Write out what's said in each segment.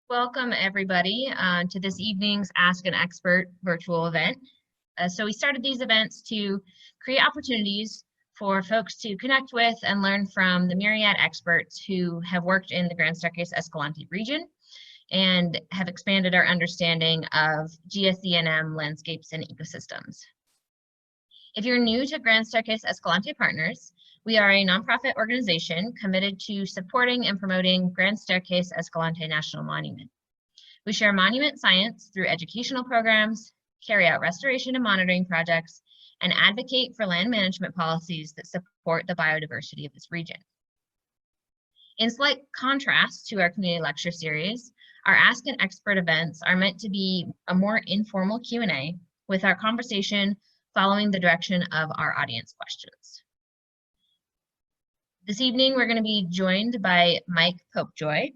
Welcome everybody to this evening's Ask an Expert virtual event. So we started these events to create opportunities for folks to connect with and learn from the myriad experts who have worked in the Grand Staircase-Escalante region and have expanded our understanding of GSENM landscapes and ecosystems. If you're new to Grand Staircase-Escalante Partners, we are a nonprofit organization committed to supporting and promoting Grand Staircase-Escalante National Monument. We share monument science through educational programs, carry out restoration and monitoring projects, and advocate for land management policies that support the biodiversity of this region. In slight contrast to our community lecture series, our Ask an Expert events are meant to be a more informal Q&A with our conversation following the direction of our audience questions. This evening, we're going to be joined by Mike Popejoy.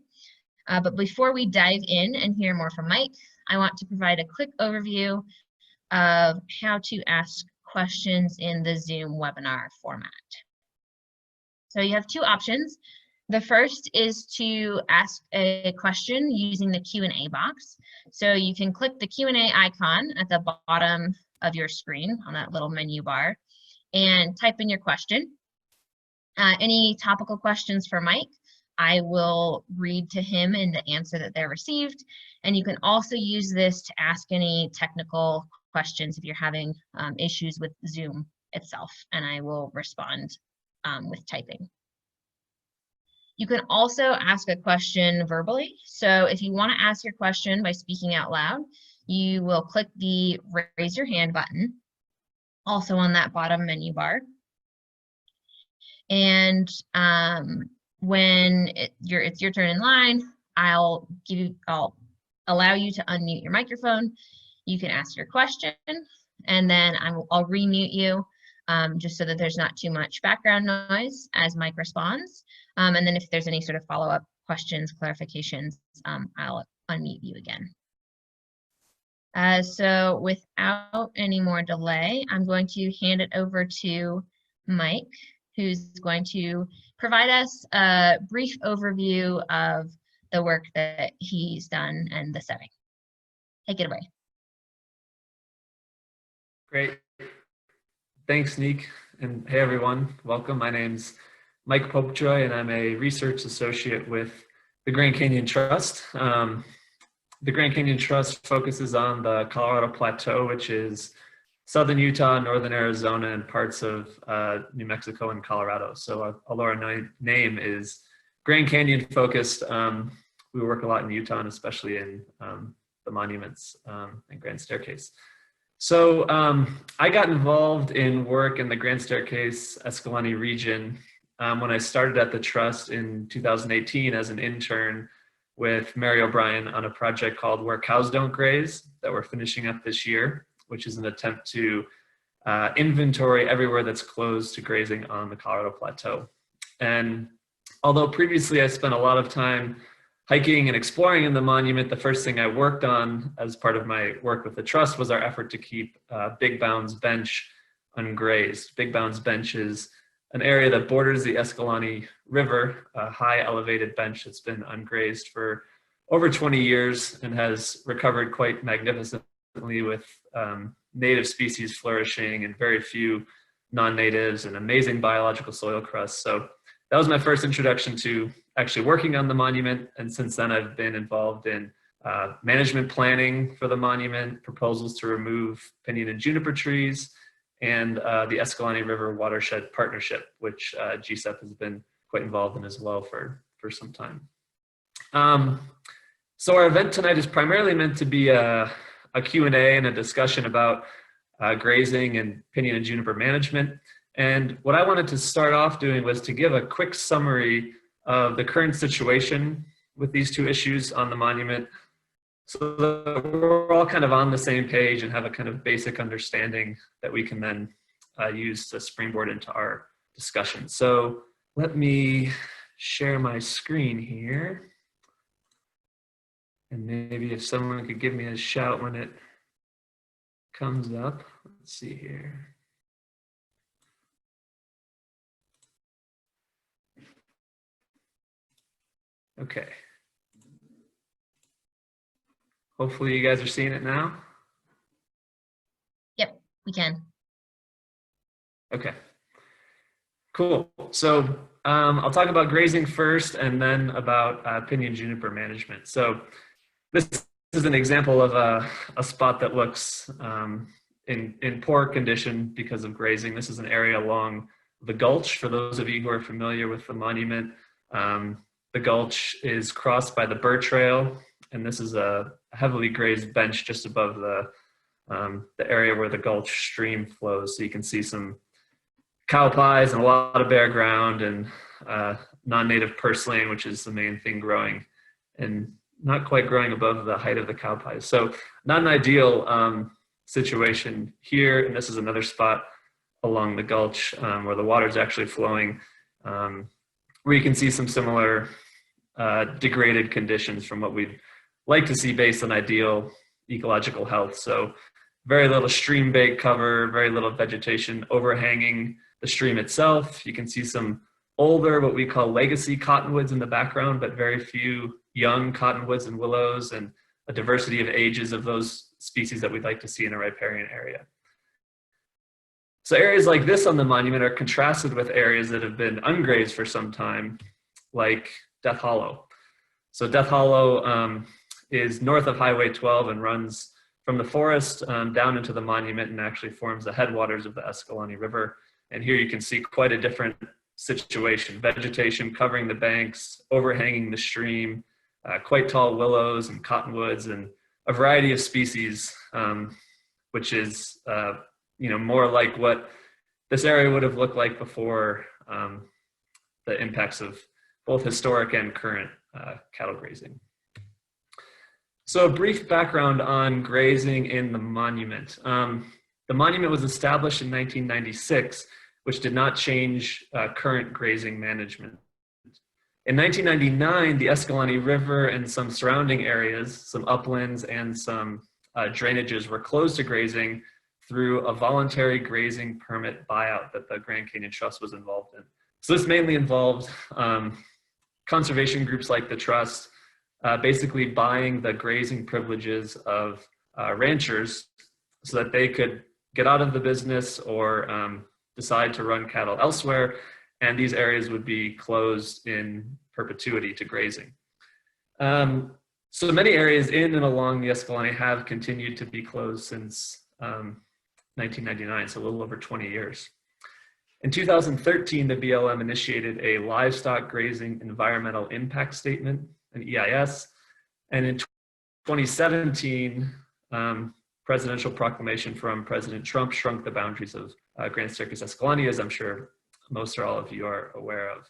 But before we dive in and hear more from Mike, I want to provide a quick overview of how to ask questions in the Zoom webinar format. So you have two options. The first is to ask a question using the Q&A box. So you can click the Q&A icon at the bottom of your screen on that little menu bar and type in your question. Any topical questions for Mike, I will read to him in the answer that they're received. And you can also use this to ask any technical questions if you're having issues with Zoom itself, and I will respond with typing. You can also ask a question verbally. So if you want to ask your question by speaking out loud, you will click the raise your hand button, also on that bottom menu bar. And when it's your turn in line, I'll allow you to unmute your microphone. You can ask your question, and then I'll remute you just so that there's not too much background noise as Mike responds. And then if there's any sort of follow-up questions, clarifications, I'll unmute you again. So without any more delay, I'm going to hand it over to Mike, who's going to provide us a brief overview of the work that he's done and the setting. Take it away. Great. Thanks, Nick. And hey, everyone. Welcome. My name's Mike Popejoy, and I'm a research associate with the Grand Canyon Trust. The Grand Canyon Trust focuses on the Colorado Plateau, which is southern Utah, northern Arizona, and parts of New Mexico and Colorado. So although our name is Grand Canyon focused, we work a lot in Utah, and especially in the monuments and Grand Staircase. So I got involved in work in the Grand Staircase-Escalante region when I started at the Trust in 2018 as an intern with Mary O'Brien on a project called Where Cows Don't Graze that we're finishing up this year, which is an attempt to inventory everywhere that's closed to grazing on the Colorado Plateau. And although previously I spent a lot of time hiking and exploring in the monument, the first thing I worked on as part of my work with the Trust was our effort to keep Big Bound's Bench ungrazed. Big Bound's Bench is an area that borders the Escalante River, a high elevated bench that's been ungrazed for over 20 years and has recovered quite magnificently with native species flourishing and very few non-natives and amazing biological soil crust. So that was my first introduction to actually working on the monument. And since then I've been involved in management planning for the monument, proposals to remove Pinyon and Juniper trees, and the Escalante River Watershed Partnership, which GSENM has been quite involved in as well for some time. So our event tonight is primarily meant to be a Q&A and a discussion about grazing and Pinyon and Juniper management. And what I wanted to start off doing was to give a quick summary of the current situation with these two issues on the monument, so that we're all kind of on the same page and have a kind of basic understanding that we can then use to springboard into our discussion. So let me share my screen here. And maybe if someone could give me a shout when it comes up. Let's see here. Okay. Hopefully you guys are seeing it now. Yep, we can. Okay, cool. So I'll talk about grazing first and then about pinyon juniper management. So this is an example of a spot that looks in poor condition because of grazing. This is an area along the gulch. For those of you who are familiar with the monument, the gulch is crossed by the bird trail, and this is a heavily grazed bench just above the area where the gulch stream flows. So you can see some cow pies and a lot of bare ground and non-native purslane, which is the main thing growing, and not quite growing above the height of the cow pies. So not an ideal situation here. And this is another spot along the gulch where the water is actually flowing, where you can see some similar degraded conditions from what we'd like to see based on ideal ecological health. So very little stream bank cover, very little vegetation overhanging the stream itself. You can see some older, what we call legacy cottonwoods in the background, but very few young cottonwoods and willows, and a diversity of ages of those species that we'd like to see in a riparian area. So areas like this on the monument are contrasted with areas that have been ungrazed for some time, like Death Hollow. So Death Hollow is north of Highway 12 and runs from the forest down into the monument and actually forms the headwaters of the Escalante River. And here you can see quite a different situation: vegetation covering the banks, overhanging the stream, quite tall willows and cottonwoods, and a variety of species, which is more like what this area would have looked like before the impacts of both historic and current cattle grazing. So a brief background on grazing in the monument. The monument was established in 1996, which did not change current grazing management. In 1999, the Escalante River and some surrounding areas, some uplands and some drainages were closed to grazing through a voluntary grazing permit buyout that the Grand Canyon Trust was involved in. So this mainly involved conservation groups like the Trust basically buying the grazing privileges of ranchers so that they could get out of the business or decide to run cattle elsewhere, and these areas would be closed in perpetuity to grazing. So many areas in and along the Escalante have continued to be closed since 1999, so a little over 20 years. In 2013, the BLM initiated a livestock grazing environmental impact statement, an EIS, and in 2017, presidential proclamation from President Trump shrunk the boundaries of Grand Staircase-Escalante, as I'm sure most or all of you are aware of.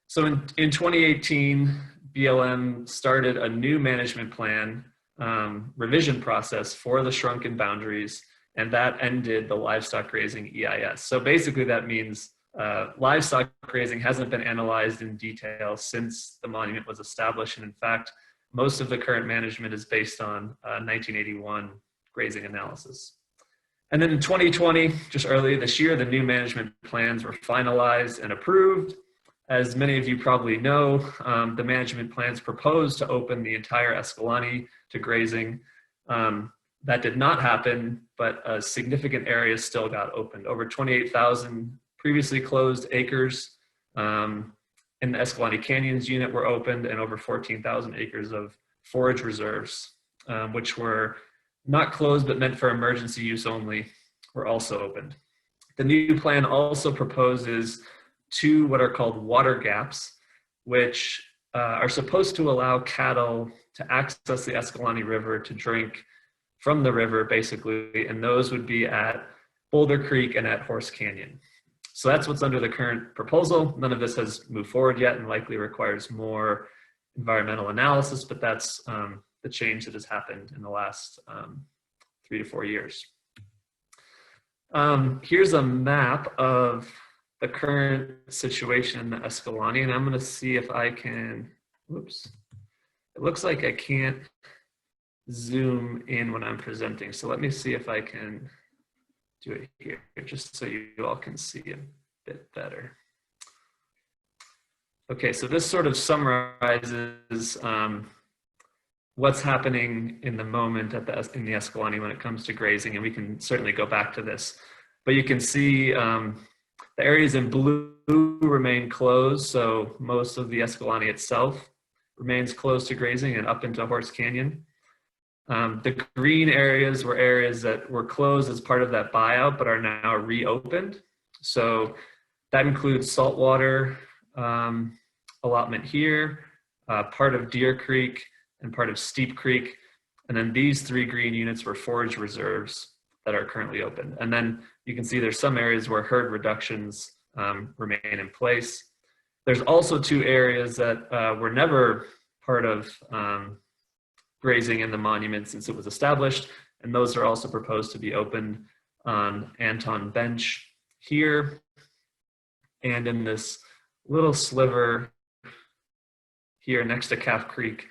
So in 2018, BLM started a new management plan revision process for the shrunken boundaries, and that ended the livestock grazing EIS. So basically that means livestock grazing hasn't been analyzed in detail since the monument was established. And in fact, most of the current management is based on 1981 grazing analysis. And then in 2020, just earlier this year, the new management plans were finalized and approved. As many of you probably know, the management plans proposed to open the entire Escalante to grazing. That did not happen, but a significant area still got opened. Over 28,000 previously closed acres in the Escalante Canyons unit were opened, and over 14,000 acres of forage reserves, which were not closed but meant for emergency use only, were also opened. The new plan also proposes 2 what are called water gaps, which are supposed to allow cattle to access the Escalante River to drink from the river, basically, and those would be at Boulder Creek and at Horse Canyon. So that's what's under the current proposal. None of this has moved forward yet and likely requires more environmental analysis, but that's the change that has happened in the last 3 to 4 years. Here's a map of the current situation in the Escalante, and I'm going to see if I can, whoops, it looks like I can't zoom in when I'm presenting. So let me see if I can do it here, just so you all can see a bit better. Okay, so this sort of summarizes what's happening in the moment in the Escalante when it comes to grazing, and we can certainly go back to this. But you can see the areas in blue remain closed, so most of the Escalante itself remains closed to grazing and up into Horse Canyon. The green areas were areas that were closed as part of that buyout but are now reopened. So that includes saltwater allotment here, part of Deer Creek, and part of Steep Creek. And then these 3 green units were forage reserves that are currently open. And then you can see there's some areas where herd reductions remain in place. There's also 2 areas that were never part of grazing in the monument since it was established, and those are also proposed to be opened on Anton Bench here, and in this little sliver here next to Calf Creek,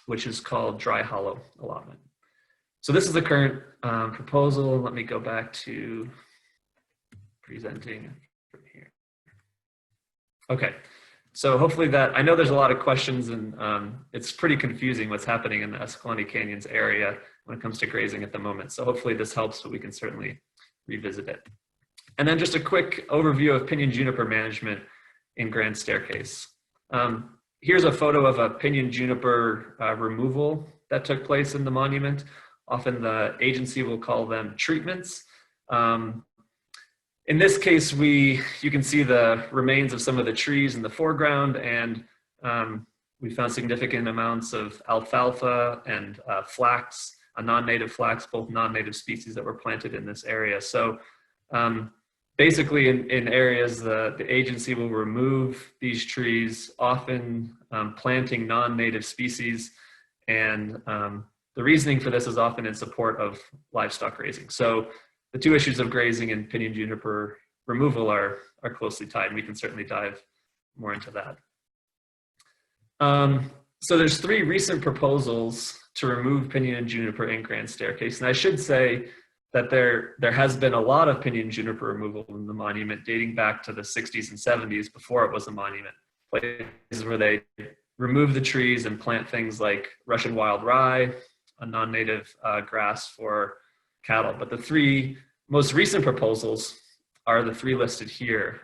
which is called Dry Hollow allotment. So this is the current proposal. Let me go back to presenting from here. Okay, so hopefully that, I know there's a lot of questions, and it's pretty confusing what's happening in the Escalante Canyons area when it comes to grazing at the moment. So hopefully this helps, but we can certainly revisit it. And then just a quick overview of pinyon juniper management in Grand Staircase. Here's a photo of a pinyon juniper removal that took place in the monument. Often the agency will call them treatments. In this case, you can see the remains of some of the trees in the foreground, and we found significant amounts of alfalfa and flax, a non-native flax, both non-native species that were planted in this area. So basically in areas, the agency will remove these trees, often planting non-native species, and the reasoning for this is often in support of livestock grazing. So the 2 issues of grazing and pinyon juniper removal are closely tied, and we can certainly dive more into that. So there's 3 recent proposals to remove pinyon and juniper in Grand Staircase, and I should say that there has been a lot of pinyon juniper removal in the monument dating back to the 60s and 70s before it was a monument. Places where they remove the trees and plant things like Russian wild rye, a non-native grass for cattle. But the 3 most recent proposals are the 3 listed here.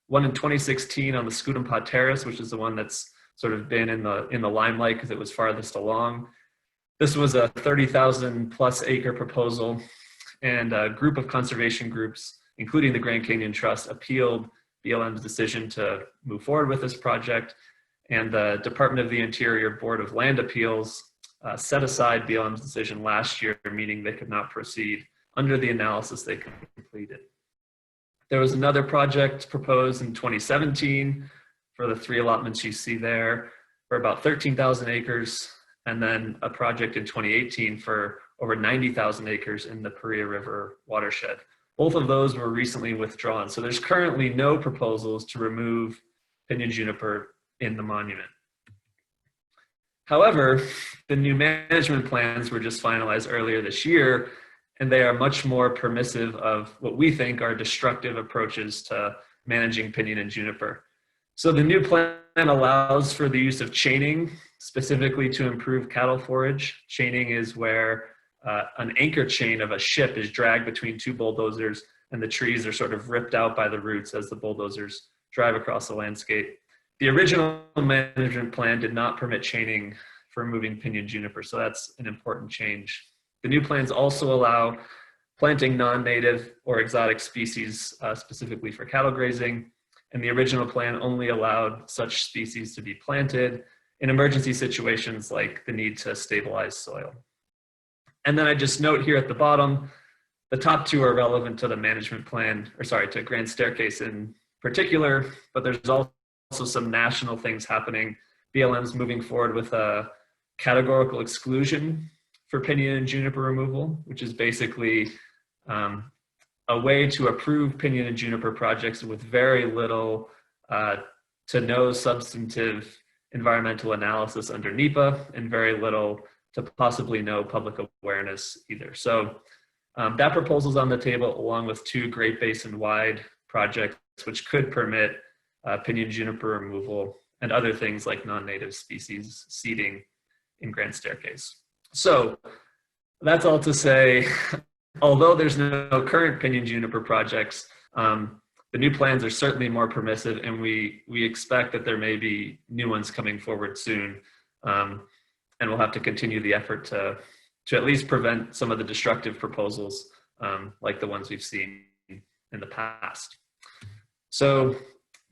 One in 2016 on the Scudampah Terrace, which is the one that's sort of been in the limelight because it was farthest along. This was a 30,000 plus acre proposal, and a group of conservation groups, including the Grand Canyon Trust, appealed BLM's decision to move forward with this project, and the Department of the Interior Board of Land Appeals set aside BLM's decision last year, meaning they could not proceed under the analysis they completed. There was another project proposed in 2017 for the 3 allotments you see there for about 13,000 acres, and then a project in 2018 for over 90,000 acres in the Paria River watershed. Both of those were recently withdrawn. So there's currently no proposals to remove pinyon juniper in the monument. However, the new management plans were just finalized earlier this year, and they are much more permissive of what we think are destructive approaches to managing pinyon and juniper. So the new plan allows for the use of chaining, specifically to improve cattle forage. Chaining is where an anchor chain of a ship is dragged between 2 bulldozers, and the trees are sort of ripped out by the roots as the bulldozers drive across the landscape. The original management plan did not permit chaining for removing pinyon juniper, so that's an important change. The new plans also allow planting non-native or exotic species specifically for cattle grazing, and the original plan only allowed such species to be planted in emergency situations like the need to stabilize soil. And then I just note here at the bottom, the top 2 are relevant to the management plan, or sorry, to Grand Staircase in particular, but there's also some national things happening. BLM's moving forward with a categorical exclusion for pinyon and juniper removal, which is basically a way to approve pinyon and juniper projects with very little to no substantive environmental analysis under NEPA, and very little to possibly no public awareness either. So that proposal's on the table, along with 2 Great Basin-wide projects, which could permit pinyon juniper removal and other things like non-native species seeding in Grand Staircase. So that's all to say, although there's no current pinyon juniper projects, the new plans are certainly more permissive, and we expect that there may be new ones coming forward soon. And we'll have to continue the effort to at least prevent some of the destructive proposals like the ones we've seen in the past. So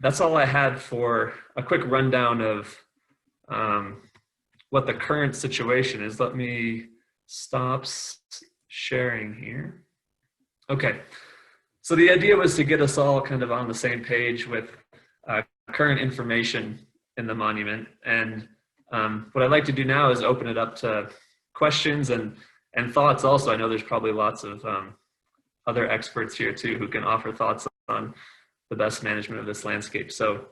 that's all I had for a quick rundown of what the current situation is. Let me stop sharing here. Okay, so the idea was to get us all kind of on the same page with current information in the monument. And what I'd like to do now is open it up to questions and thoughts also. I know there's probably lots of other experts here too who can offer thoughts on the best management of this landscape. So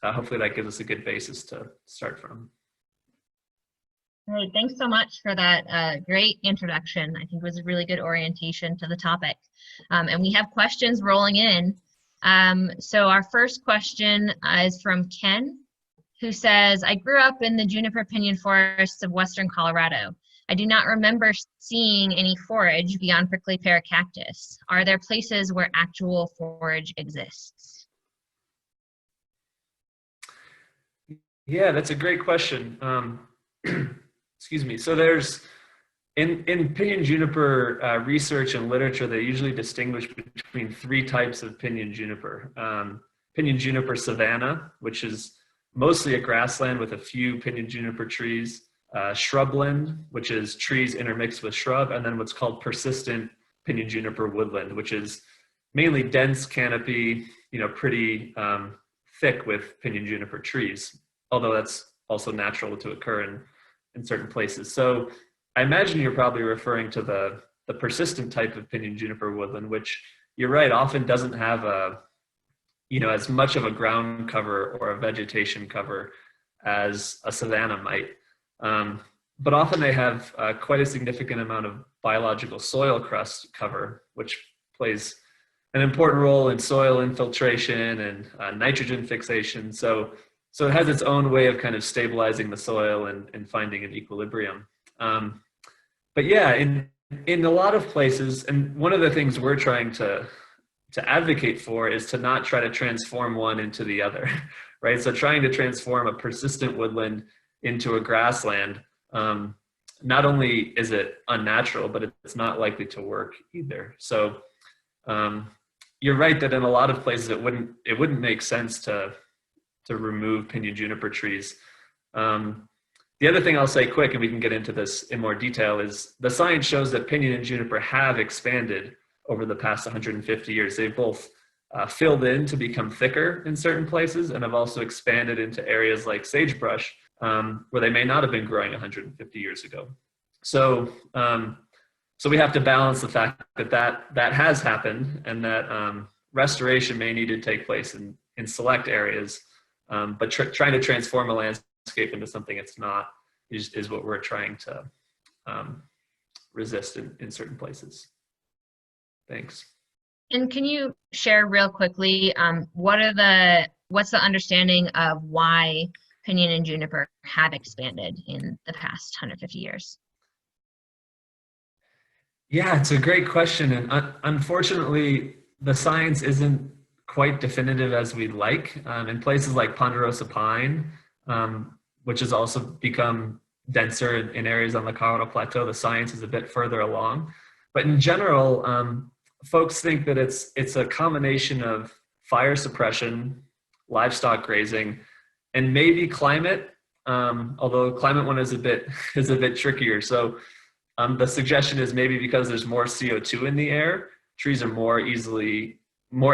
hopefully that gives us a good basis to start from. Great, thanks so much for that great introduction. I think it was a really good orientation to the topic. And we have questions rolling in. So our first question is from Ken, who says, I grew up in the juniper pinyon forests of Western Colorado. I do not remember seeing any forage beyond prickly pear cactus. Are there places where actual forage exists? Yeah, that's a great question. Excuse me. So there's, in pinyon juniper research and literature, they usually distinguish between three types of pinyon juniper. Pinyon juniper savanna, which is mostly a grassland with a few pinyon juniper trees. Shrubland, which is trees intermixed with shrub, and then what's called persistent pinyon juniper woodland, which is mainly dense canopy, pretty thick with pinyon juniper trees, although that's also natural to occur in certain places. So I imagine you're probably referring to the persistent type of pinyon juniper woodland, which you're right, often doesn't have as much of a ground cover or a vegetation cover as a savanna might. But often they have quite a significant amount of biological soil crust cover, which plays an important role in soil infiltration and nitrogen fixation. So it has its own way of kind of stabilizing the soil and finding an equilibrium. But yeah, in a lot of places, and one of the things we're trying to advocate for is to not try to transform one into the other, right? So trying to transform a persistent woodland into a grassland, not only is it unnatural, but it's not likely to work either. So you're right that in a lot of places it wouldn't make sense to remove pinyon juniper trees. The other thing I'll say quick, and we can get into this in more detail, is the science shows that pinyon and juniper have expanded over the past 150 years. They've both filled in to become thicker in certain places and have also expanded into areas like sagebrush, where they may not have been growing 150 years ago. So we have to balance the fact that has happened, and that restoration may need to take place in select areas, but trying to transform a landscape into something it's not is what we're trying to resist in certain places. Thanks. And can you share real quickly, what's the understanding of why pinyon and juniper have expanded in the past 150 years? Yeah, it's a great question. And unfortunately, the science isn't quite definitive as we'd like. In places like ponderosa pine, which has also become denser in areas on the Colorado Plateau, the science is a bit further along. But in general, folks think that it's a combination of fire suppression, livestock grazing, and maybe climate, although climate one is a bit trickier. So the suggestion is maybe because there's more CO2 in the air, trees are more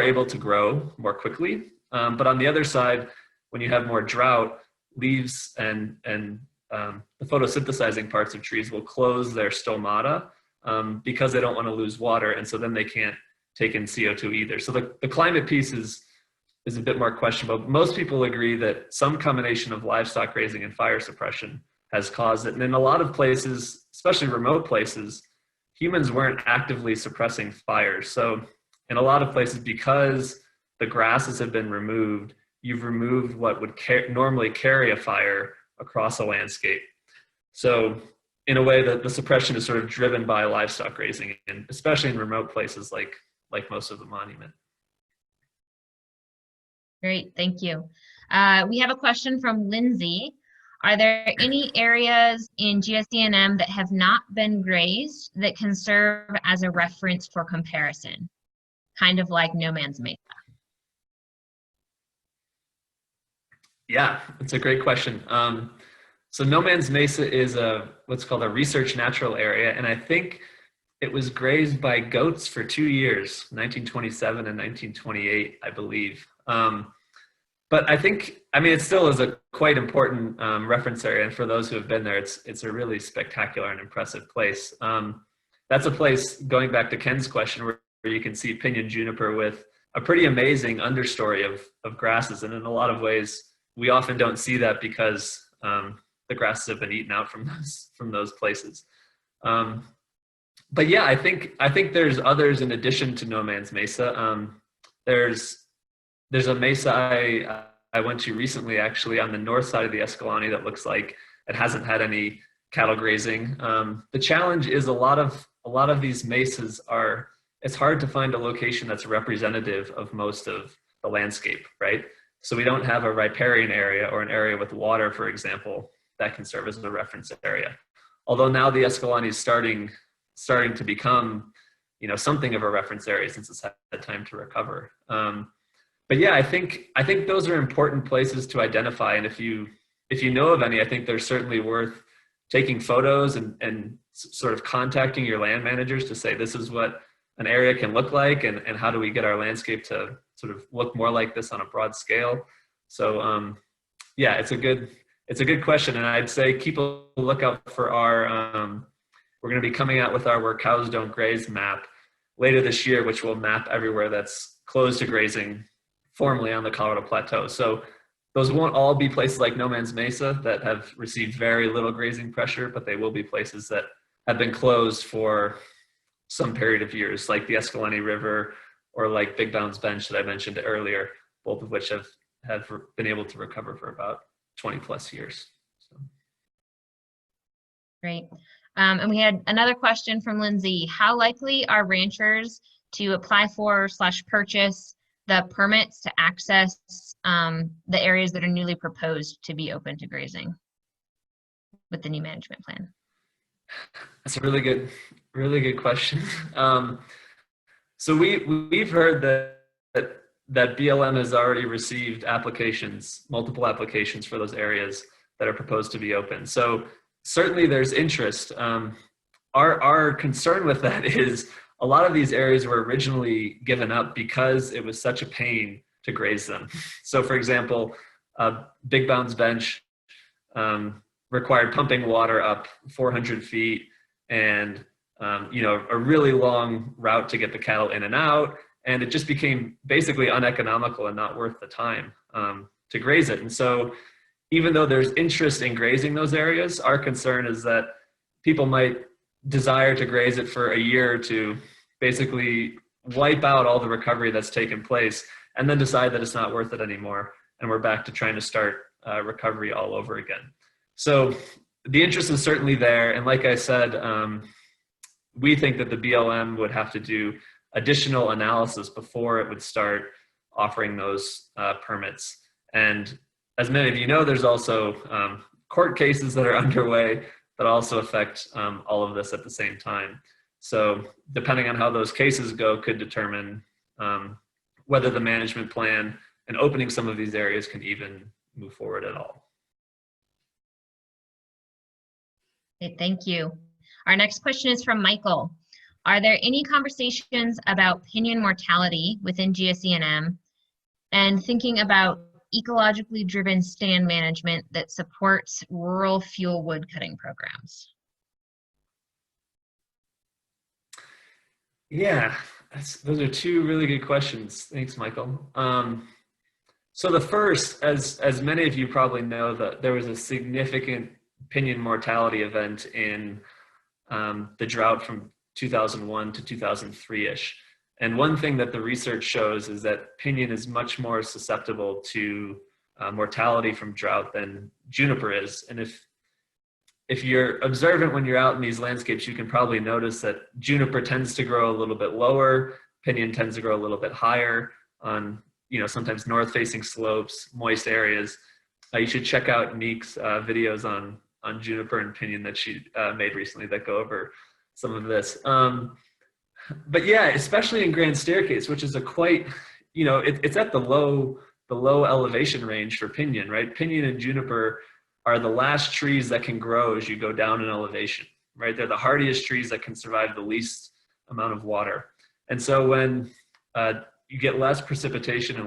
able to grow more quickly. But on the other side, when you have more drought, leaves and the photosynthesizing parts of trees will close their stomata because they don't want to lose water, and so then they can't take in CO2 either. So the climate piece is a bit more questionable. Most people agree that some combination of livestock grazing and fire suppression has caused it. And in a lot of places, especially remote places, humans weren't actively suppressing fires. So in a lot of places, because the grasses have been removed, you've removed what would normally carry a fire across a landscape. So in a way that the suppression is sort of driven by livestock grazing, and especially in remote places like most of the monument. Great, thank you. We have a question from Lindsay. Are there any areas in GSENM that have not been grazed that can serve as a reference for comparison? Kind of like No Man's Mesa. Yeah, it's a great question. So No Man's Mesa is what's called a research natural area, and I think it was grazed by goats for 2 years, 1927 and 1928, I believe. But I mean, it still is a quite important reference area, and for those who have been there, it's a really spectacular and impressive place. That's a place, going back to Ken's question, where you can see Pinyon juniper with a pretty amazing understory of grasses, and in a lot of ways, we often don't see that because the grasses have been eaten out from those places. But yeah, I think there's others in addition to No Man's Mesa. There's a mesa I went to recently, actually, on the north side of the Escalante that looks like it hasn't had any cattle grazing. The challenge is a lot of these mesas it's hard to find a location that's representative of most of the landscape, right? So we don't have a riparian area or an area with water, for example, that can serve as a reference area. Although now the Escalante is starting to become, something of a reference area since it's had time to recover. But yeah, I think those are important places to identify. And if you know of any, I think they're certainly worth taking photos and sort of contacting your land managers to say, this is what an area can look like, and how do we get our landscape to sort of look more like this on a broad scale. So yeah, it's a good question. And I'd say keep a lookout for we're going to be coming out with our Where Cows Don't Graze map later this year, which will map everywhere that's closed to grazing formally on the Colorado Plateau. So those won't all be places like No Man's Mesa that have received very little grazing pressure, but they will be places that have been closed for some period of years, like the Escalante River or like Big Bounds Bench that I mentioned earlier, both of which have been able to recover for about 20 plus years. So. Great. And we had another question from Lindsay. How likely are ranchers to apply for / purchase the permits to access the areas that are newly proposed to be open to grazing with the new management plan? That's a really good question. So we've heard that BLM has already received multiple applications for those areas that are proposed to be open. So certainly there's interest. Our concern with that is a lot of these areas were originally given up because it was such a pain to graze them. So for example, Big Bounds Bench required pumping water up 400 feet and a really long route to get the cattle in and out. And it just became basically uneconomical and not worth the time to graze it. And so even though there's interest in grazing those areas, our concern is that people might desire to graze it for a year or two, basically wipe out all the recovery that's taken place, and then decide that it's not worth it anymore. And we're back to trying to start recovery all over again. So the interest is certainly there. And like I said, we think that the BLM would have to do additional analysis before it would start offering those permits. And as many of you know, there's also court cases that are underway that also affect all of this at the same time. So depending on how those cases go could determine whether the management plan and opening some of these areas can even move forward at all. Okay, thank you. Our next question is from Michael. Are there any conversations about pinyon mortality within GSENM and thinking about ecologically driven stand management that supports rural fuel wood cutting programs? Yeah, those are two really good questions. Thanks, Michael. So the first, as many of you probably know, that there was a significant pinyon mortality event in the drought from 2001 to 2003-ish. And one thing that the research shows is that pinyon is much more susceptible to mortality from drought than juniper is. And if you're observant when you're out in these landscapes, you can probably notice that juniper tends to grow a little bit lower, pinyon tends to grow a little bit higher on, sometimes north-facing slopes, moist areas. You should check out Nick's videos on juniper and pinyon that she made recently that go over some of this. But yeah, especially in Grand Staircase, which is a quite, it's at the low elevation range for pinyon, right? Pinyon and juniper are the last trees that can grow as you go down in elevation, right? They're the hardiest trees that can survive the least amount of water. And so when you get less precipitation,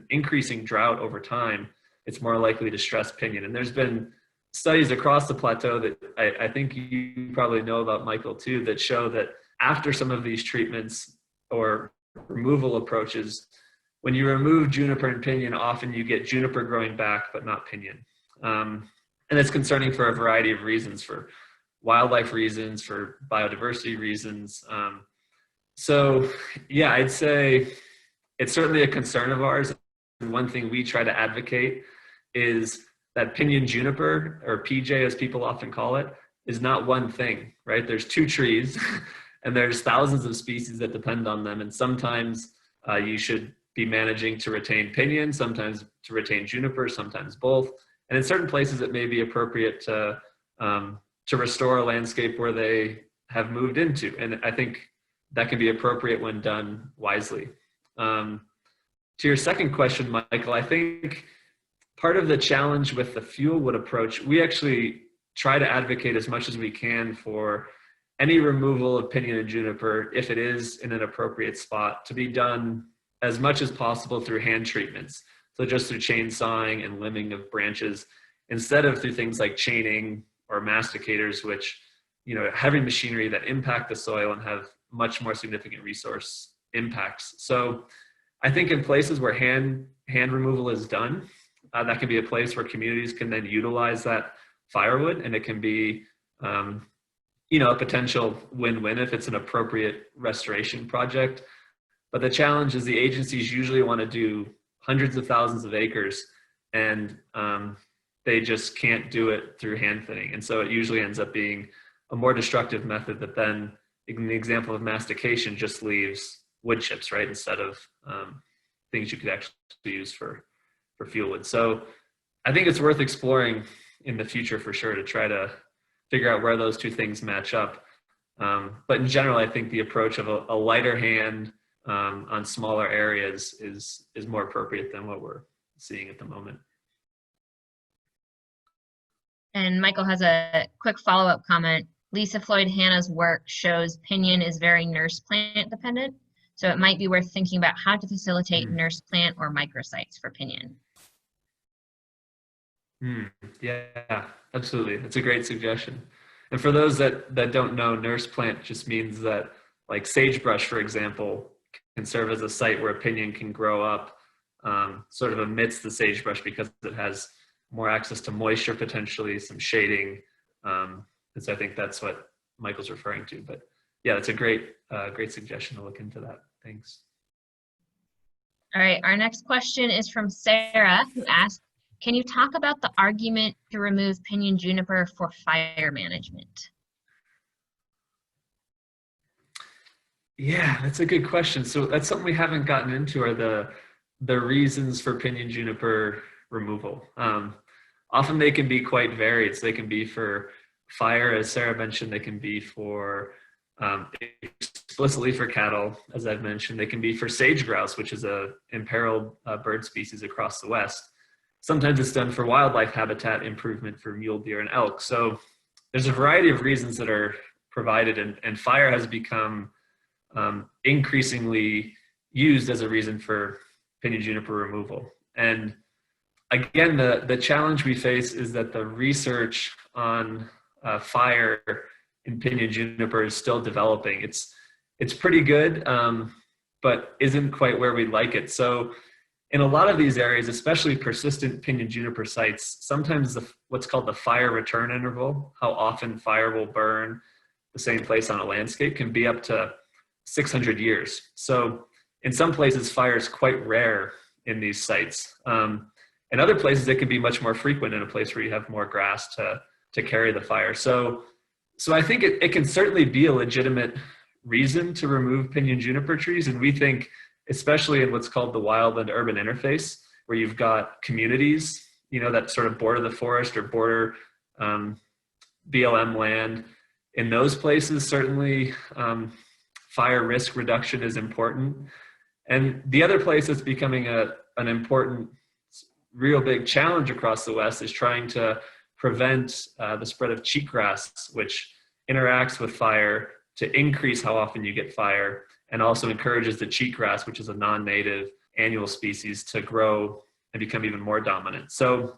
increasing drought over time, it's more likely to stress pinyon. And there's been studies across the plateau that I think you probably know about, Michael, too, that show that after some of these treatments or removal approaches, when you remove juniper and pinyon, often you get juniper growing back, but not pinyon. And it's concerning for a variety of reasons, for wildlife reasons, for biodiversity reasons. So yeah, I'd say it's certainly a concern of ours. And one thing we try to advocate is that pinyon juniper, or PJ as people often call it, is not one thing, right? There's two trees and there's thousands of species that depend on them. And sometimes you should be managing to retain pinyon, sometimes to retain juniper, sometimes both. And in certain places it may be appropriate to restore a landscape where they have moved into. And I think that can be appropriate when done wisely. To your second question, Michael, I think part of the challenge with the fuel wood approach, we actually try to advocate as much as we can for any removal of pinyon and juniper, if it is in an appropriate spot, to be done as much as possible through hand treatments. So just through chainsawing and limbing of branches, instead of through things like chaining or masticators, which, heavy machinery that impact the soil and have much more significant resource impacts. So I think in places where hand removal is done, that can be a place where communities can then utilize that firewood, and it can be, a potential win-win if it's an appropriate restoration project. But the challenge is the agencies usually want to do hundreds of thousands of acres, and they just can't do it through hand thinning. And so it usually ends up being a more destructive method that then, in the example of mastication, just leaves wood chips, right? Instead of things you could actually use for fuel wood. So I think it's worth exploring in the future for sure to try to figure out where those two things match up. But in general, I think the approach of a lighter hand on smaller areas is more appropriate than what we're seeing at the moment. And Michael has a quick follow-up comment. Lisa Floyd Hanna's work shows pinyon is very nurse plant dependent. So it might be worth thinking about how to facilitate nurse plant or microsites for pinyon. Yeah, absolutely. That's a great suggestion. And for those that don't know, nurse plant just means that, like sagebrush, for example, can serve as a site where a pinyon can grow up sort of amidst the sagebrush because it has more access to moisture, potentially some shading. And so I think that's what Michael's referring to. But yeah, that's a great suggestion to look into that. Thanks. All right, our next question is from Sarah, who asked, can you talk about the argument to remove pinyon juniper for fire management? Yeah, that's a good question. So that's something we haven't gotten into, are the reasons for pinyon juniper removal. Often they can be quite varied. So they can be for fire, as Sarah mentioned. They can be for explicitly for cattle, as I've mentioned. They can be for sage grouse, which is a imperiled bird species across the West. Sometimes it's done for wildlife habitat improvement for mule deer and elk. So there's a variety of reasons that are provided, and fire has become increasingly used as a reason for pinyon juniper removal. And again, the challenge we face is that the research on fire in pinyon juniper is still developing. It's pretty good, but isn't quite where we'd like it. So in a lot of these areas, especially persistent pinyon juniper sites, sometimes what's called the fire return interval, how often fire will burn the same place on a landscape, can be up to 600 years. So in some places, fire is quite rare in these sites. In other places, it can be much more frequent in a place where you have more grass to carry the fire. So I think it can certainly be a legitimate reason to remove pinyon juniper trees. And we think, especially in what's called the wild and urban interface, where you've got communities, that sort of border the forest or border BLM land, in those places, certainly fire risk reduction is important. And the other place that's becoming an important, real big challenge across the West is trying to prevent the spread of cheatgrass, which interacts with fire to increase how often you get fire, and also encourages the cheatgrass, which is a non-native annual species, to grow and become even more dominant. So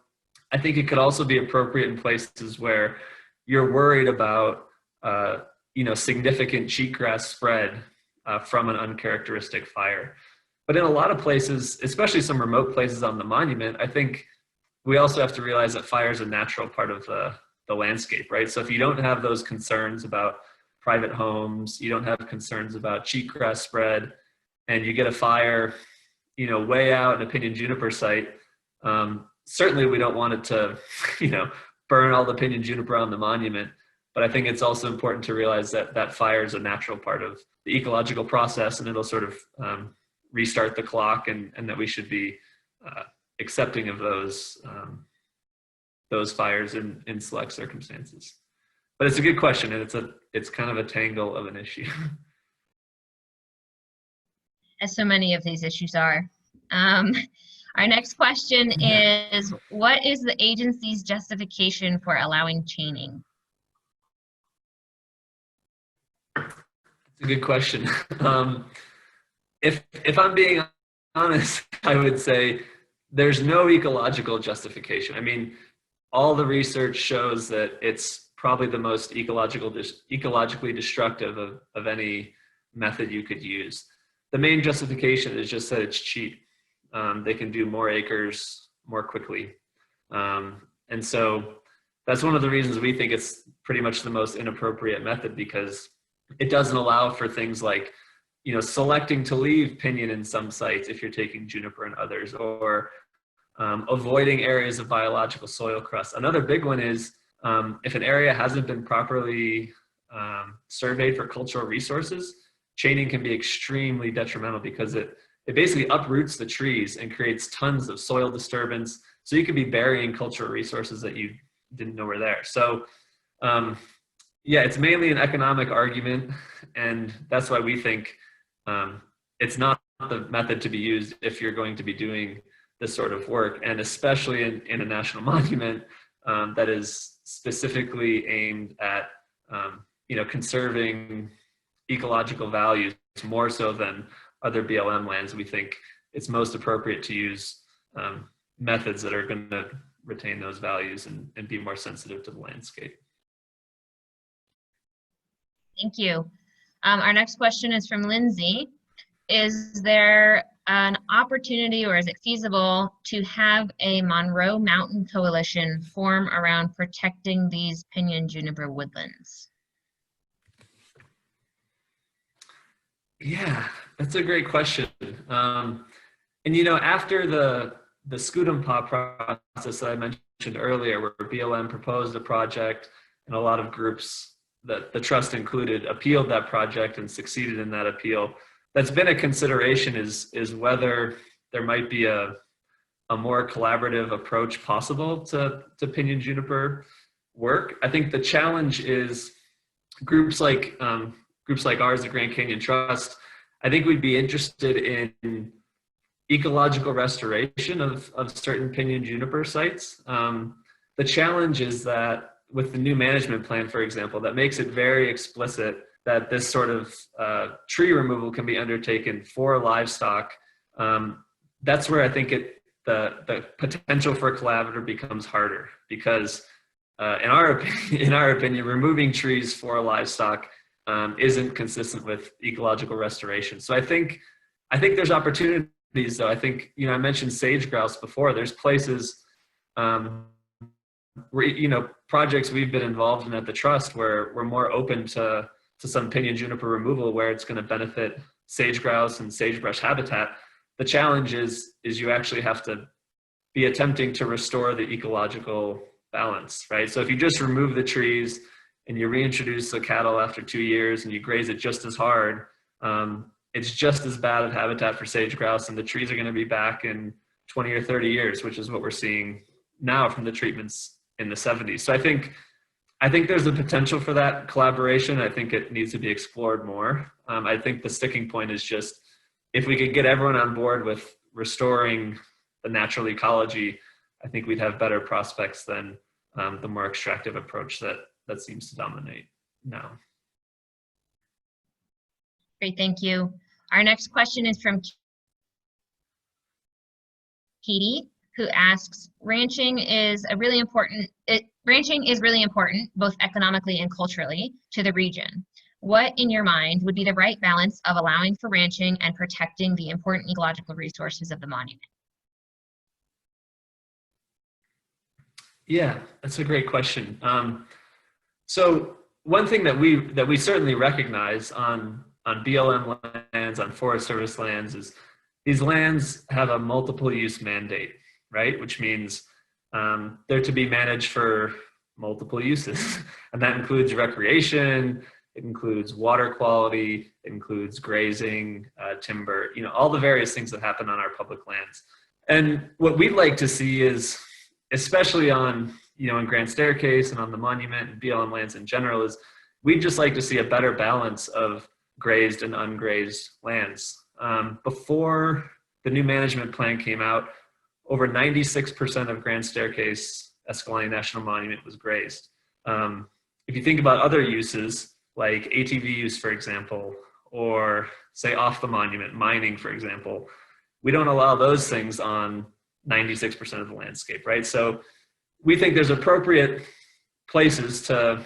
I think it could also be appropriate in places where you're worried about significant cheatgrass spread from an uncharacteristic fire. But in a lot of places, especially some remote places on the monument, I think we also have to realize that fire is a natural part of the landscape, right? So if you don't have those concerns about private homes, you don't have concerns about cheatgrass spread, and you get a fire, way out in a pinyon juniper site, certainly we don't want it to, burn all the pinyon juniper on the monument. But I think it's also important to realize that fire is a natural part of the ecological process, and it'll sort of restart the clock, and that we should be accepting of those fires in select circumstances. But it's a good question, and it's kind of a tangle of an issue. As so many of these issues are. Our next question is, what is the agency's justification for allowing chaining? It's a good question. If I'm being honest, I would say there's no ecological justification. I mean, all the research shows that it's probably the most ecologically destructive of any method you could use. The main justification is just that it's cheap. They can do more acres more quickly. And so that's one of the reasons we think it's pretty much the most inappropriate method, because it doesn't allow for things like, selecting to leave pinyon in some sites if you're taking juniper in others, or avoiding areas of biological soil crust. Another big one is if an area hasn't been properly surveyed for cultural resources, chaining can be extremely detrimental, because it basically uproots the trees and creates tons of soil disturbance. So you could be burying cultural resources that you didn't know were there. So it's mainly an economic argument, and that's why we think it's not the method to be used if you're going to be doing this sort of work, and especially in a national monument that is specifically aimed at conserving ecological values more so than other BLM lands. We think it's most appropriate to use methods that are going to retain those values and be more sensitive to the landscape. Thank you. Our next question is from Lindsay. Is there an opportunity, or is it feasible to have a Monroe Mountain Coalition form around protecting these pinyon juniper woodlands? Yeah, that's a great question. And after the Scutum-Pa process that I mentioned earlier, where BLM proposed a project and a lot of groups, that the trust included, appealed that project and succeeded in that appeal, that's been a consideration is whether there might be a more collaborative approach possible to pinyon juniper work. I think the challenge is groups like ours, the Grand Canyon Trust. I think we'd be interested in ecological restoration of certain pinyon juniper sites. The challenge is that with the new management plan, for example, that makes it very explicit that this sort of tree removal can be undertaken for livestock. That's where I think the potential for collaborative becomes harder, because in our opinion, removing trees for livestock isn't consistent with ecological restoration. So I think there's opportunities, though. I think, I mentioned sage grouse before. There's places where, projects we've been involved in at the trust where we're more open to some pinyon juniper removal where it's going to benefit sage grouse and sagebrush habitat. The challenge is you actually have to be attempting to restore the ecological balance, right? So if you just remove the trees and you reintroduce the cattle after 2 years and you graze it just as hard, it's just as bad of habitat for sage grouse, and the trees are going to be back in 20 or 30 years, which is what we're seeing now from the treatments in the 70s. So I think there's a potential for that collaboration. I think it needs to be explored more. I think the sticking point is just if we could get everyone on board with restoring the natural ecology, I think we'd have better prospects than the more extractive approach that seems to dominate now. Great, thank you. Our next question is from Katie, who asks, ranching is really important, both economically and culturally, to the region. What, in your mind, would be the right balance of allowing for ranching and protecting the important ecological resources of the monument? Yeah, that's a great question. So one thing that we certainly recognize on BLM lands, on Forest Service lands, is these lands have a multiple use mandate, right? Which means they're to be managed for multiple uses. And that includes recreation, it includes water quality, it includes grazing, timber, all the various things that happen on our public lands. And what we'd like to see is, especially on, in Grand Staircase and on the monument and BLM lands in general, is we'd just like to see a better balance of grazed and ungrazed lands. Before the new management plan came out, over 96% of Grand Staircase-Escalante National Monument was grazed. If you think about other uses, like ATV use, for example, or say off the monument, mining, for example, we don't allow those things on 96% of the landscape, right? So we think there's appropriate places to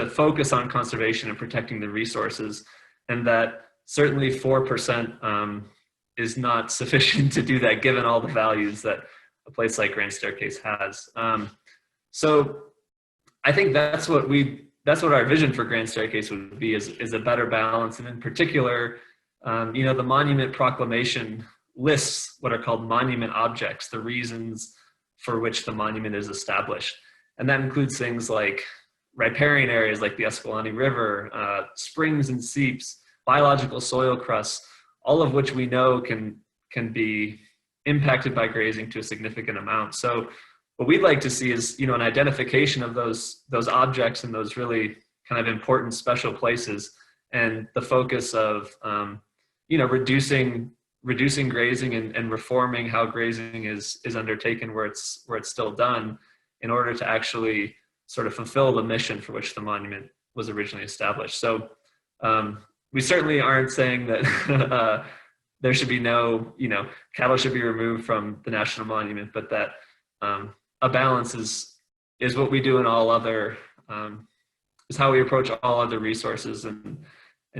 focus on conservation and protecting the resources, and that certainly 4% is not sufficient to do that, given all the values that a place like Grand Staircase has. So I think that's what our vision for Grand Staircase would be, is a better balance. And in particular, the monument proclamation lists what are called monument objects, the reasons for which the monument is established. And that includes things like riparian areas like the Escalante River, springs and seeps, biological soil crusts, all of which we know can be impacted by grazing to a significant amount. So what we'd like to see is, an identification of those objects and those really kind of important special places, and the focus of, reducing grazing and reforming how grazing is undertaken where it's still done, in order to actually sort of fulfill the mission for which the monument was originally established. So we certainly aren't saying that there should be no, cattle should be removed from the national monument, but that a balance is what we do in all other, is how we approach all other resources, and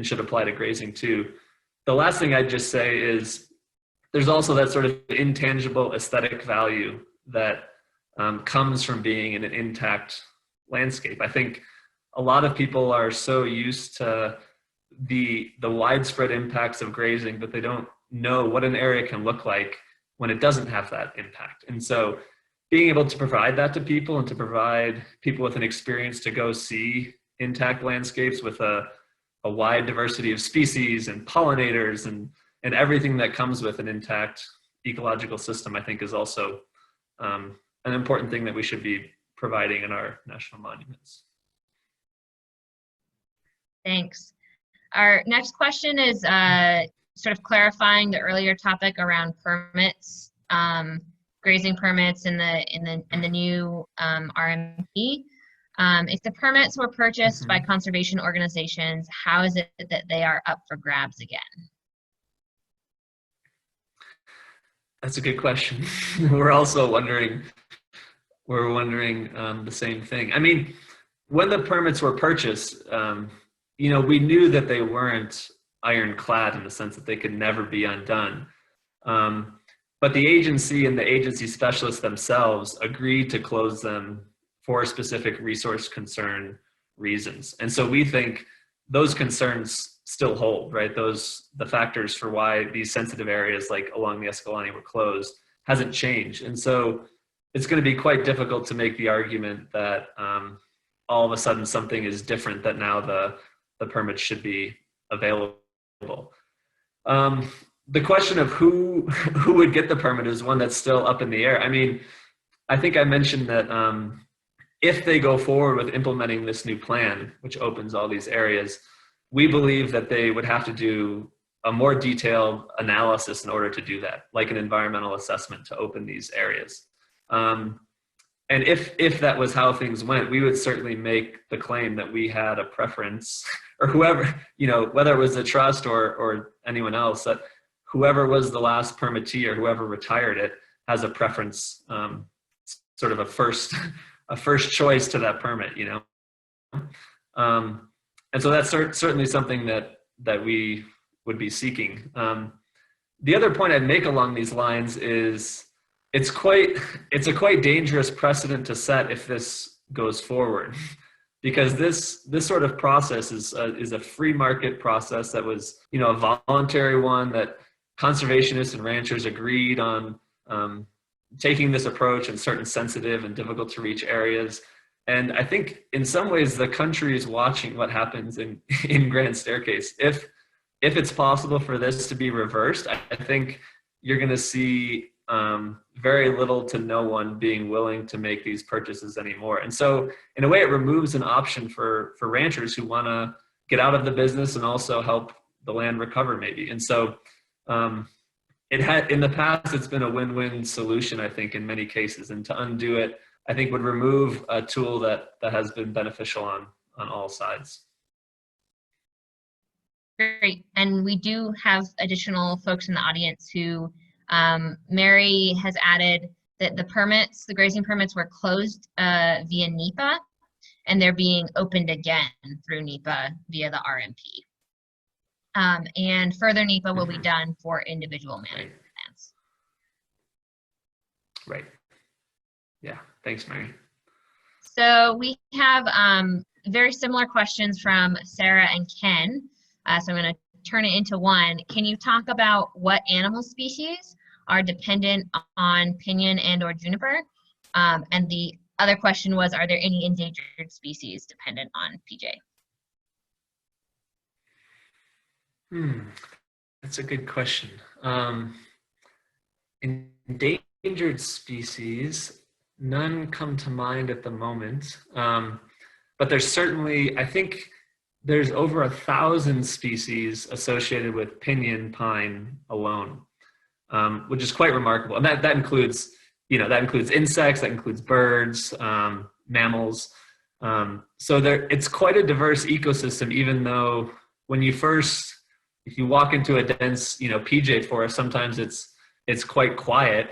should apply to grazing too. The last thing I'd just say is there's also that sort of intangible aesthetic value that comes from being in an intact landscape. I think a lot of people are so used to the widespread impacts of grazing, but they don't know what an area can look like when it doesn't have that impact. And so being able to provide that to people, and to provide people with an experience to go see intact landscapes with a wide diversity of species and pollinators and everything that comes with an intact ecological system, I think is also an important thing that we should be providing in our national monuments. Thanks. Our next question is sort of clarifying the earlier topic around permits, grazing permits in the new RMP. If the permits were purchased by conservation organizations, how is it that they are up for grabs again? That's a good question. We're also wondering the same thing. I mean, when the permits were purchased, we knew that they weren't ironclad in the sense that they could never be undone. But the agency and the agency specialists themselves agreed to close them for specific resource concern reasons. And so we think those concerns still hold, right? The factors for why these sensitive areas like along the Escalante were closed hasn't changed. And so it's going to be quite difficult to make the argument that all of a sudden something is different, that now the permit should be available. The question of who would get the permit is one that's still up in the air. I mean, I think I mentioned that if they go forward with implementing this new plan, which opens all these areas, we believe that they would have to do a more detailed analysis in order to do that, like an environmental assessment to open these areas. And if that was how things went, we would certainly make the claim that we had a preference, or whoever, you know, whether it was the trust or anyone else, that whoever was the last permittee or whoever retired it has a preference, sort of a first choice to that permit, you know. And so that's certainly something that we would be seeking. The other point I'd make along these lines is it's a quite dangerous precedent to set if this goes forward, because this sort of process is a free market process that was, you know, a voluntary one that conservationists and ranchers agreed on taking this approach in certain sensitive and difficult to reach areas. And I think in some ways the country is watching what happens in Grand Staircase. If it's possible for this to be reversed, I think you're going to see very little to no one being willing to make these purchases anymore. And so in a way it removes an option for ranchers who want to get out of the business and also help the land recover maybe. And so it had, in the past, it's been a win-win solution, I think, in many cases. And to undo it, I think would remove a tool that has been beneficial on all sides. Great. And we do have additional folks in the audience who Mary has added that the grazing permits were closed via NEPA, and they're being opened again through NEPA via the RMP. And further NEPA will be done for individual management plans. Right. Yeah. Thanks, Mary. So we have very similar questions from Sarah and Ken. So I'm going to turn it into one. Can you talk about what animal species are dependent on pinyon and or juniper? And the other question was, are there any endangered species dependent on PJ? That's a good question. Endangered species, none come to mind at the moment. But there's certainly, I think there's over 1,000 species associated with pinyon pine alone, which is quite remarkable. And that includes, that includes insects, that includes birds, mammals. So it's quite a diverse ecosystem, even though when if you walk into a dense, PJ forest, sometimes it's quite quiet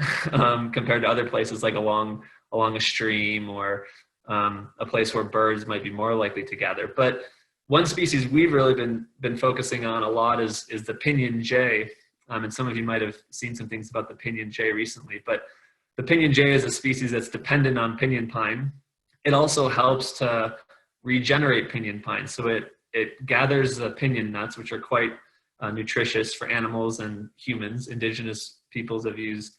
compared to other places like along a stream or a place where birds might be more likely to gather. But one species we've really been focusing on a lot is the pinyon jay. And some of you might have seen some things about the pinyon jay recently, but the pinyon jay is a species that's dependent on pinyon pine. It also helps to regenerate pinyon pine. So it gathers the pinyon nuts, which are quite nutritious for animals and humans. Indigenous peoples have used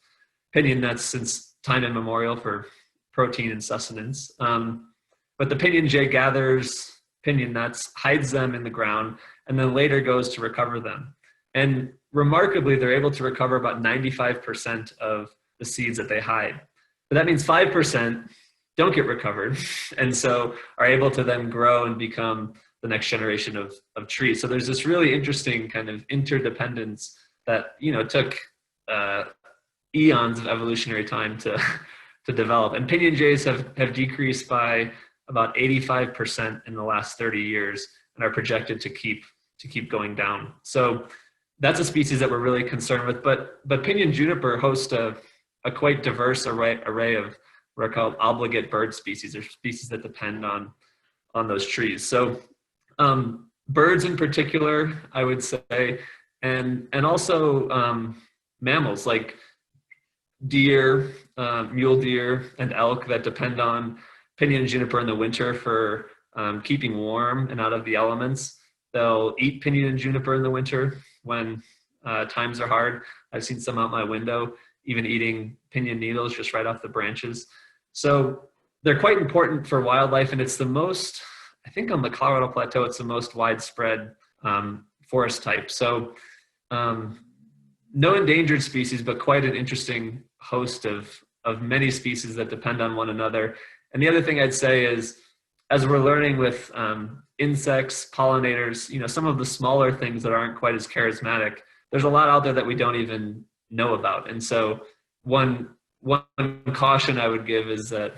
pinyon nuts since time immemorial for protein and sustenance. But the pinyon jay gathers pinyon nuts, hides them in the ground, and then later goes to recover them. And remarkably, they're able to recover about 95% of the seeds that they hide. But that means 5% don't get recovered, and so are able to then grow and become the next generation of trees. So there's this really interesting kind of interdependence that took eons of evolutionary time to develop. And pinyon jays have decreased by about 85% in the last 30 years and are projected to keep going down. So that's a species that we're really concerned with. But pinyon juniper hosts a quite diverse array of what are called obligate bird species, or species that depend on those trees. So birds in particular, I would say, and also mammals like deer, mule deer, and elk that depend on pinyon juniper in the winter for keeping warm and out of the elements. They'll eat pinyon and juniper in the winter when times are hard. I've seen some out my window, even eating pinyon needles just right off the branches. So they're quite important for wildlife, and it's the most, I think on the Colorado Plateau, it's the most widespread forest type. So no endangered species, but quite an interesting host of many species that depend on one another. And the other thing I'd say is, as we're learning with insects, pollinators, you know, some of the smaller things that aren't quite as charismatic, there's a lot out there that we don't even know about. And so one caution I would give is that,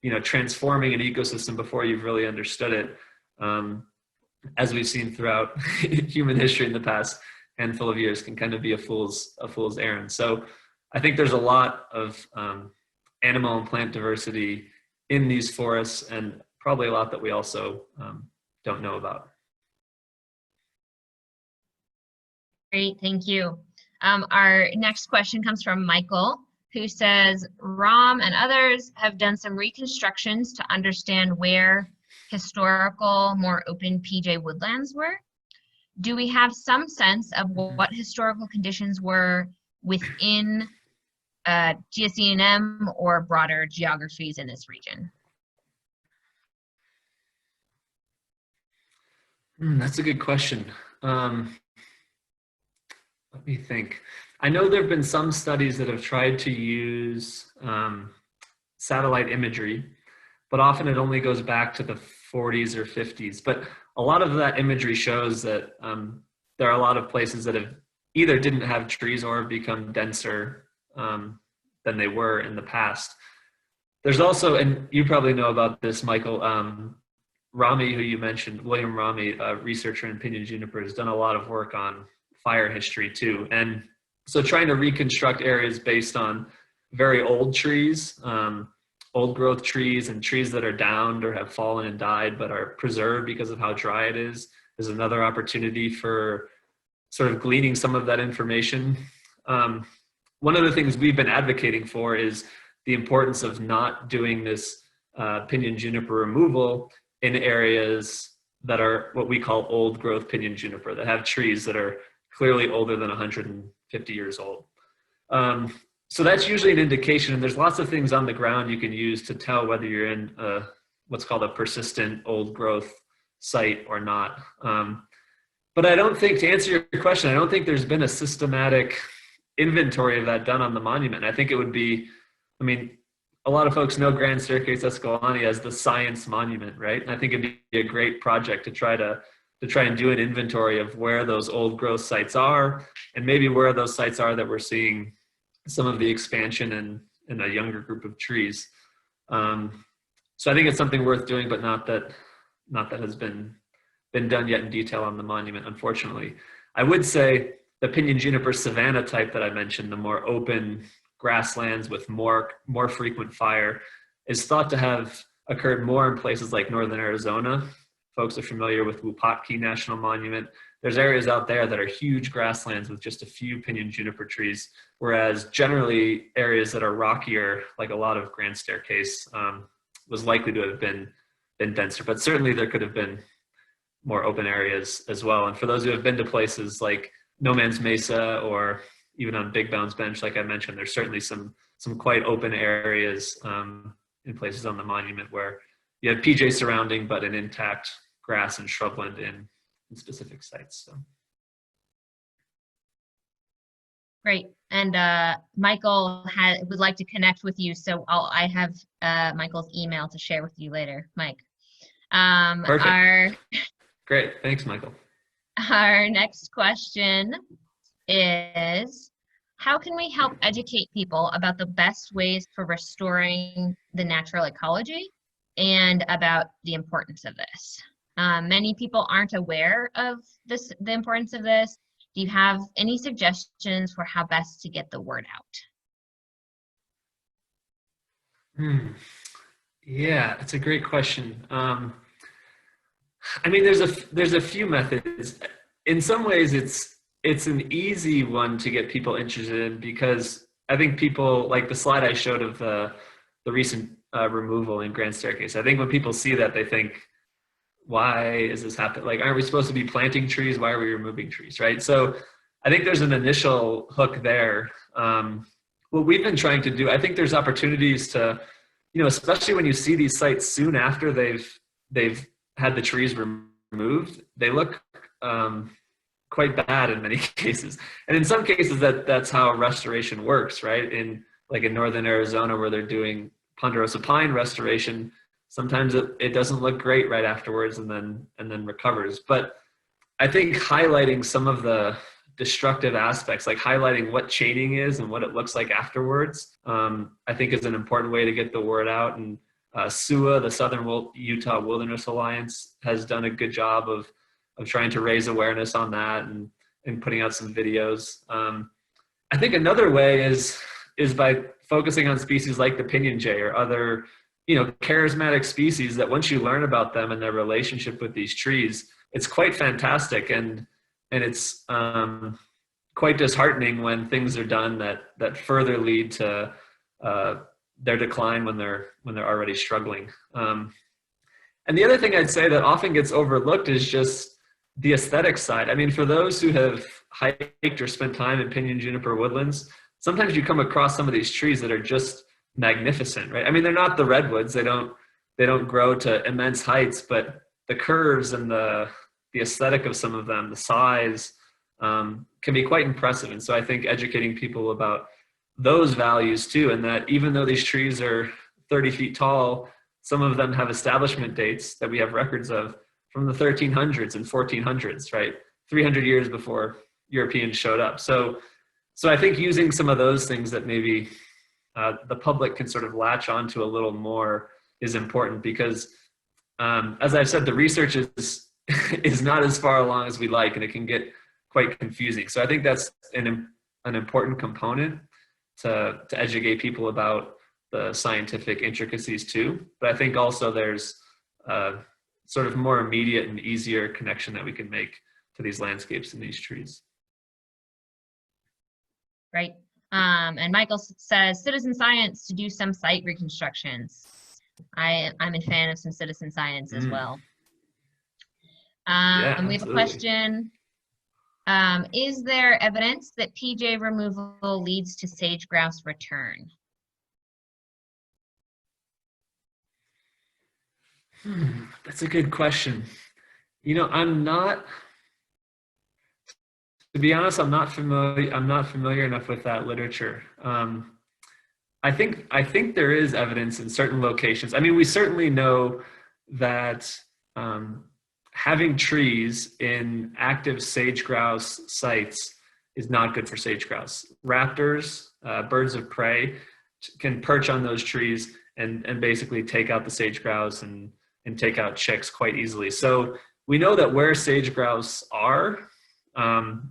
you know, transforming an ecosystem before you've really understood it, as we've seen throughout human history in the past handful of years, can kind of be a fool's errand. So I think there's a lot of animal and plant diversity in these forests, and probably a lot that we also don't know about. Great, thank you. Our next question comes from Michael, who says, Rom and others have done some reconstructions to understand where historical, more open PJ woodlands were. Do we have some sense of what historical conditions were within GSENM or broader geographies in this region? That's a good question. Let me think. I know there have been some studies that have tried to use satellite imagery, but often it only goes back to the 40s or 50s. But a lot of that imagery shows that there are a lot of places that have either didn't have trees or have become denser than they were in the past. There's also, and you probably know about this, Michael, Rami, who you mentioned, William Rami, a researcher in pinyon juniper, has done a lot of work on fire history too. And so trying to reconstruct areas based on very old trees, old growth trees and trees that are downed or have fallen and died but are preserved because of how dry it is another opportunity for sort of gleaning some of that information. One of the things we've been advocating for is the importance of not doing this pinyon juniper removal in areas that are what we call old growth pinyon juniper, that have trees that are clearly older than 150 years old. So that's usually an indication, and there's lots of things on the ground you can use to tell whether you're in what's called a persistent old growth site or not. But I don't think, to answer your question, I don't think there's been a systematic inventory of that done on the monument. I think it would be, I mean, a lot of folks know Grand Staircase-Escalante as the science monument, right? And I think it'd be a great project to try and do an inventory of where those old growth sites are, and maybe where those sites are that we're seeing some of the expansion in a younger group of trees. So I think it's something worth doing, but not that has been done yet in detail on the monument, unfortunately. I would say the pinyon juniper savanna type that I mentioned, the more open grasslands with more frequent fire, is thought to have occurred more in places like northern Arizona. Folks are familiar with Wupatki National Monument. There's areas out there that are huge grasslands with just a few pinyon juniper trees, whereas generally areas that are rockier, like a lot of Grand Staircase, was likely to have been denser. But certainly there could have been more open areas as well. And for those who have been to places like No Man's Mesa or even on Big Bounds Bench, like I mentioned, there's certainly some quite open areas in places on the monument where you have PJ surrounding, but an intact grass and shrubland in specific sites. So. Great. And Michael would like to connect with you, so I have Michael's email to share with you later, Mike. Perfect. Great. Thanks, Michael. Our next question is, how can we help educate people about the best ways for restoring the natural ecology and about the importance of this? Many people aren't aware of the importance of this. Do you have any suggestions for how best to get the word out? Yeah, it's a great question. I mean, there's a few methods. In some ways, it's an easy one to get people interested in, because I think people, like the slide I showed of the recent removal in Grand Staircase, I think when people see that, they think, why is this happening? Like, aren't we supposed to be planting trees? Why are we removing trees, right? So I think there's an initial hook there. What we've been trying to do, I think there's opportunities to, especially when you see these sites soon after they've had the trees removed, they look quite bad in many cases. And in some cases that's how restoration works, right? In northern Arizona, where they're doing ponderosa pine restoration, sometimes it doesn't look great right afterwards and then recovers. But I think highlighting some of the destructive aspects, like highlighting what chaining is and what it looks like afterwards, I think is an important way to get the word out. And SUA, the Southern Utah Wilderness Alliance, has done a good job of trying to raise awareness on that and putting out some videos. I think another way is by focusing on species like the pinyon jay or other, charismatic species that once you learn about them and their relationship with these trees, it's quite fantastic. And it's quite disheartening when things are done that further lead to their decline when they're already struggling. And the other thing I'd say that often gets overlooked is just the aesthetic side. I mean, for those who have hiked or spent time in pinyon juniper woodlands, sometimes you come across some of these trees that are just magnificent, right? I mean, they're not the redwoods. They don't grow to immense heights, but the curves and the aesthetic of some of them, the size, can be quite impressive. And so I think educating people about those values too, and that even though these trees are 30 feet tall, some of them have establishment dates that we have records of from the 1300s and 1400s, right? 300 years before Europeans showed up. So I think using some of those things that maybe the public can sort of latch onto a little more is important, because as I've said, the research is not as far along as we like, and it can get quite confusing. So I think that's an important component to educate people about the scientific intricacies too. But I think also there's sort of more immediate and easier connection that we can make to these landscapes and these trees. Right. And Michael says, citizen science to do some site reconstructions. I'm a fan of some citizen science as well. Yeah, we have a question. Is there evidence that PJ removal leads to sage grouse return? That's a good question. To be honest, I'm not familiar enough with that literature. I think there is evidence in certain locations. I mean, we certainly know that having trees in active sage grouse sites is not good for sage grouse. Raptors, birds of prey, can perch on those trees and basically take out the sage grouse and take out chicks quite easily. So we know that where sage grouse are,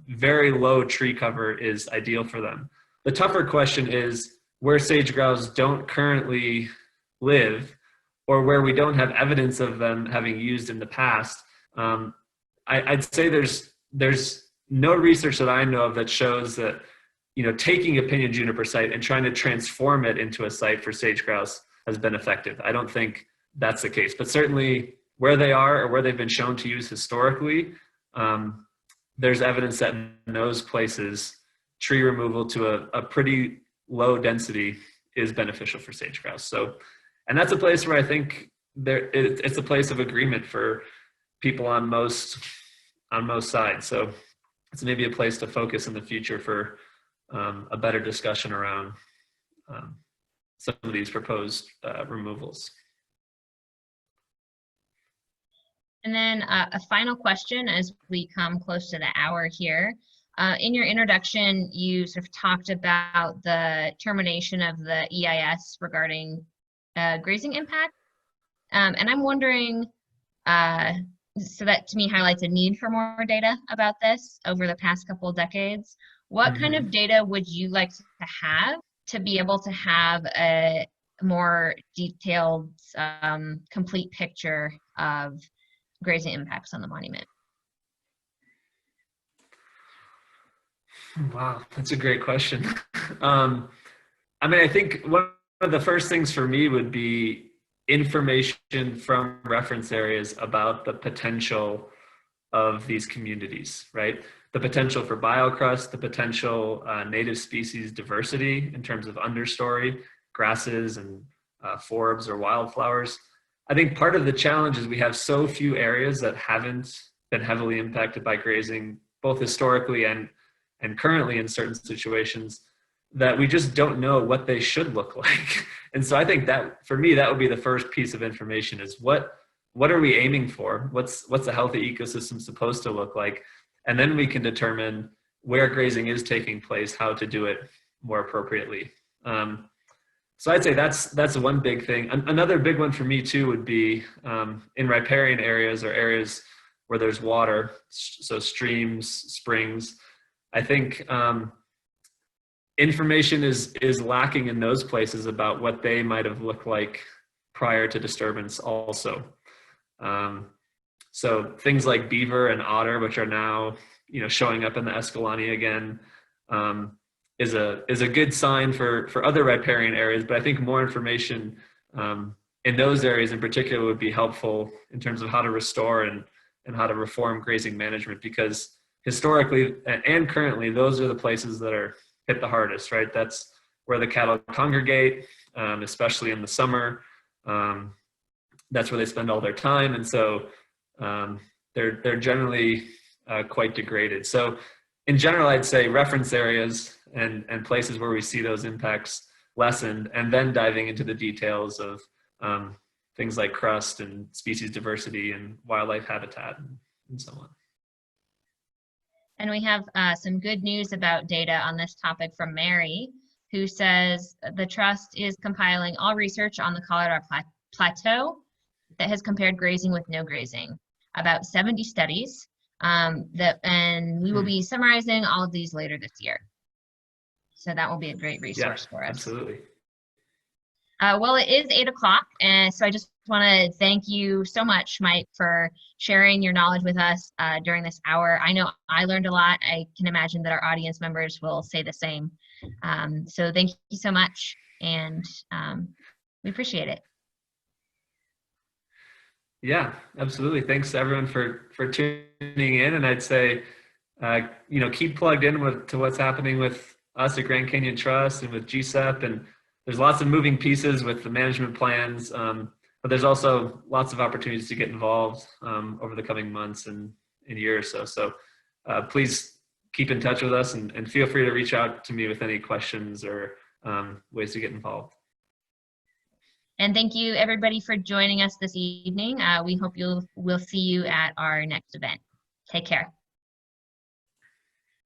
very low tree cover is ideal for them. The tougher question is where sage grouse don't currently live, or where we don't have evidence of them having used in the past. I'd say there's no research that I know of that shows that, taking a pinyon juniper site and trying to transform it into a site for sage grouse has been effective. I don't think that's the case, but certainly where they are or where they've been shown to use historically, there's evidence that in those places, tree removal to a pretty low density is beneficial for sage grouse. So, and that's a place where I think it's a place of agreement for people on most sides. So it's maybe a place to focus in the future for a better discussion around some of these proposed removals. And then a final question as we come close to the hour here. In your introduction, you sort of talked about the termination of the EIS regarding grazing impact. And I'm wondering, so that to me highlights a need for more data about this over the past couple of decades. What kind of data would you like to have to be able to have a more detailed, complete picture of grazing impacts on the monument? Wow, that's a great question. I mean, I think one of the first things for me would be information from reference areas about the potential of these communities, right? The potential for biocrust, the potential native species diversity in terms of understory, grasses and forbs or wildflowers. I think part of the challenge is we have so few areas that haven't been heavily impacted by grazing, both historically and currently in certain situations, that we just don't know what they should look like. And so I think that, for me, that would be the first piece of information is what are we aiming for? What's a healthy ecosystem supposed to look like? And then we can determine where grazing is taking place, how to do it more appropriately. So I'd say that's one big thing. Another big one for me too would be in riparian areas or areas where there's water, so streams, springs. I think information is lacking in those places about what they might have looked like prior to disturbance also. So things like beaver and otter, which are now, you know, showing up in the Escalante again, is a good sign for other riparian areas. But I think more information in those areas in particular would be helpful in terms of how to restore and how to reform grazing management, because historically and currently, those are the places that are hit the hardest, right? That's where the cattle congregate, especially in the summer. That's where they spend all their time. And so they're generally quite degraded. So in general, I'd say reference areas and places where we see those impacts lessened, and then diving into the details of things like crust and species diversity and wildlife habitat and so on. And we have some good news about data on this topic from Mary, who says the Trust is compiling all research on the Colorado Plateau that has compared grazing with no grazing, about 70 studies, and we will be summarizing all of these later this year. So that will be a great resource for us. Absolutely. Well, it is 8 o'clock, and so I just want to thank you so much, Mike, for sharing your knowledge with us during this hour. I know I learned a lot. I can imagine that our audience members will say the same. So thank you so much, and we appreciate it. Yeah, absolutely. Thanks to everyone for tuning in, and I'd say, you know, keep plugged in to what's happening with us at Grand Canyon Trust and with GSEP, and there's lots of moving pieces with the management plans, but there's also lots of opportunities to get involved over the coming months and years or so. So please keep in touch with us and feel free to reach out to me with any questions or ways to get involved. And thank you everybody for joining us this evening. We hope we'll see you at our next event. Take care.